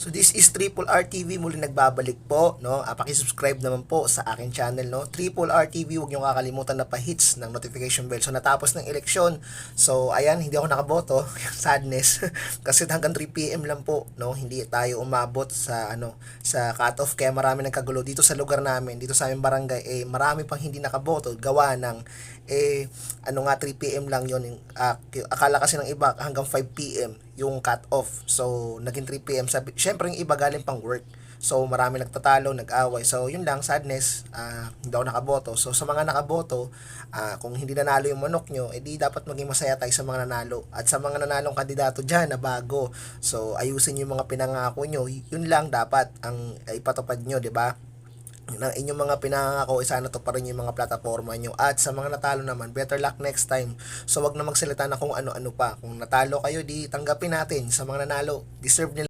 So this is Triple R TV, muli nagbabalik po, no? Paki-subscribe naman po sa aking channel, no? Triple R TV, huwag niyo kakalimutan na pa-hits ng notification bell. So natapos ng eleksyon. So ayan, hindi ako nakaboto, sadness. Kasi hanggang 3 PM lang po, no? Hindi tayo umabot sa sa cut-off, kaya marami nagkagulo dito sa lugar namin, dito sa aming barangay, marami pang hindi nakaboto gawa ng 3 PM lang 'yon. Akala kasi ng iba hanggang 5 PM yung cut off. So naging 3 PM. Syempre yung iba galing pang work. So marami nagtatalo, nag-away. So yun lang, sadness. Hindi ako nakaboto. So sa mga nakaboto, kung hindi nanalo yung manok nyo, edi dapat maging masaya tayo sa mga nanalo. At sa mga nanalong kandidato dyan na bago, so ayusin yung mga pinangako nyo. Yun lang dapat ang ipatupad nyo, di ba? Ng inyong mga pinangako, sana to pa rin yung mga plataforma nyo. At sa mga natalo naman, better luck next time. So wag na magsalita na kung ano-ano pa. Kung natalo kayo, di tanggapin natin. Sa mga nanalo, deserve nila